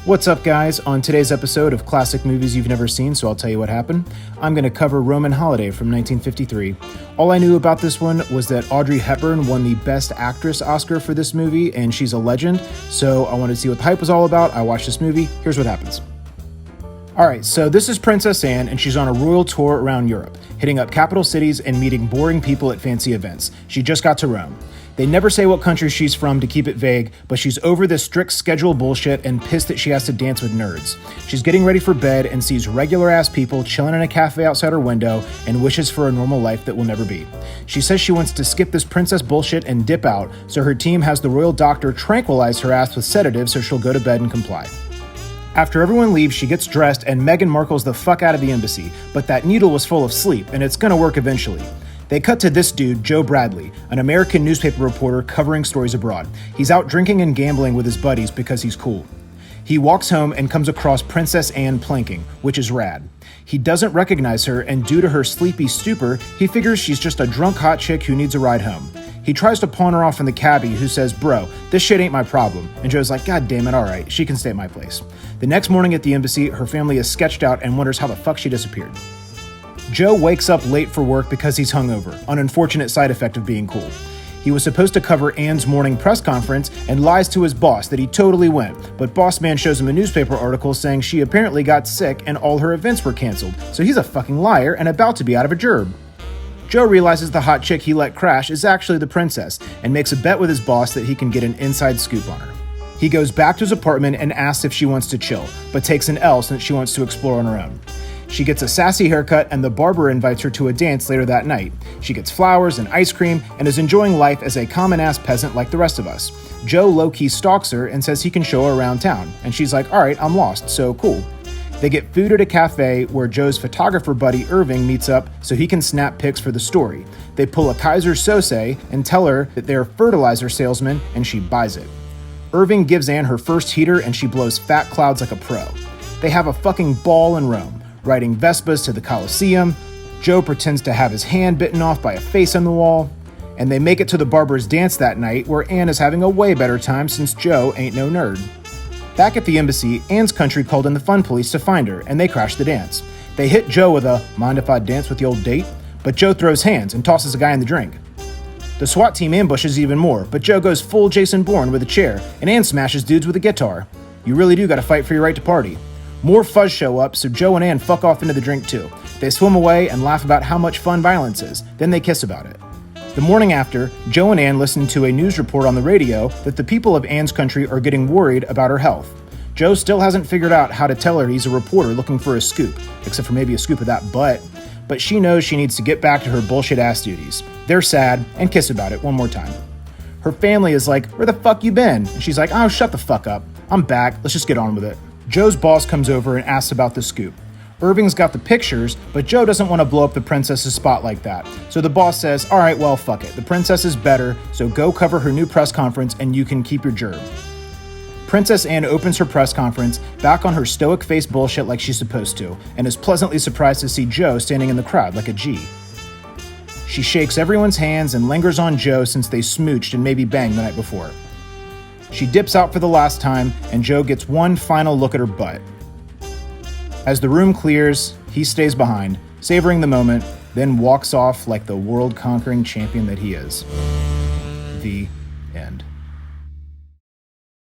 What's up, guys? On today's episode of Classic Movies You've Never Seen, so I'll tell you what happened, I'm going to cover Roman Holiday from 1953. All I knew about this one was that Audrey Hepburn won the Best Actress Oscar for this movie, and she's a legend, so I wanted to see what the hype was all about. I watched this movie. Here's what happens. Alright, so this is Princess Anne, and she's on a royal tour around Europe, hitting up capital cities and meeting boring people at fancy events. She just got to Rome. They never say what country she's from to keep it vague, but she's over this strict schedule bullshit and pissed that she has to dance with nerds. She's getting ready for bed and sees regular-ass people chilling in a cafe outside her window and wishes for a normal life that will never be. She says she wants to skip this princess bullshit and dip out, so her team has the royal doctor tranquilize her ass with sedatives so she'll go to bed and comply. After everyone leaves, she gets dressed and Meghan Markle's the fuck out of the embassy, but that needle was full of sleep and it's gonna work eventually. They cut to this dude, Joe Bradley, an American newspaper reporter covering stories abroad. He's out drinking and gambling with his buddies because he's cool. He walks home and comes across Princess Anne planking, which is rad. He doesn't recognize her, and due to her sleepy stupor, he figures she's just a drunk hot chick who needs a ride home. He tries to pawn her off in the cabbie, who says, "Bro, this shit ain't my problem." And Joe's like, "God damn it, alright, she can stay at my place." The next morning at the embassy, her family is sketched out and wonders how the fuck she disappeared. Joe wakes up late for work because he's hungover, an unfortunate side effect of being cool. He was supposed to cover Anne's morning press conference and lies to his boss that he totally went, but boss man shows him a newspaper article saying she apparently got sick and all her events were canceled, so he's a fucking liar and about to be out of a job. Joe realizes the hot chick he let crash is actually the princess and makes a bet with his boss that he can get an inside scoop on her. He goes back to his apartment and asks if she wants to chill, but takes an L since she wants to explore on her own. She gets a sassy haircut and the barber invites her to a dance later that night. She gets flowers and ice cream and is enjoying life as a common-ass peasant like the rest of us. Joe low-key stalks her and says he can show her around town, and she's like, "Alright, I'm lost, so cool." They get food at a cafe where Joe's photographer buddy Irving meets up so he can snap pics for the story. They pull a Kaiser Sose and tell her that they're fertilizer salesmen, and she buys it. Irving gives Anne her first heater and she blows fat clouds like a pro. They have a fucking ball in Rome, riding Vespas to the Colosseum. Joe pretends to have his hand bitten off by a face on the wall, and they make it to the barber's dance that night where Anne is having a way better time since Joe ain't no nerd. Back at the embassy, Anne's country called in the fun police to find her, and they crash the dance. They hit Joe with a "mind if I dance with the old date?" But Joe throws hands and tosses a guy in the drink. The SWAT team ambushes even more, but Joe goes full Jason Bourne with a chair, and Anne smashes dudes with a guitar. You really do gotta fight for your right to party. More fuzz show up, so Joe and Anne fuck off into the drink too. They swim away and laugh about how much fun violence is, then they kiss about it. The morning after, Joe and Anne listen to a news report on the radio that the people of Anne's country are getting worried about her health. Joe still hasn't figured out how to tell her he's a reporter looking for a scoop, except for maybe a scoop of that butt, but she knows she needs to get back to her bullshit ass duties. They're sad and kiss about it one more time. Her family is like, "Where the fuck you been?" And she's like, "Oh, shut the fuck up. I'm back. Let's just get on with it." Joe's boss comes over and asks about the scoop. Irving's got the pictures, but Joe doesn't want to blow up the princess's spot like that. So the boss says, "Alright, well, fuck it. The princess is better, so go cover her new press conference and you can keep your gerb." Princess Anne opens her press conference, back on her stoic face bullshit like she's supposed to, and is pleasantly surprised to see Joe standing in the crowd like a G. She shakes everyone's hands and lingers on Joe since they smooched and maybe banged the night before. She dips out for the last time, and Joe gets one final look at her butt. As the room clears, he stays behind, savoring the moment, then walks off like the world-conquering champion that he is. The end.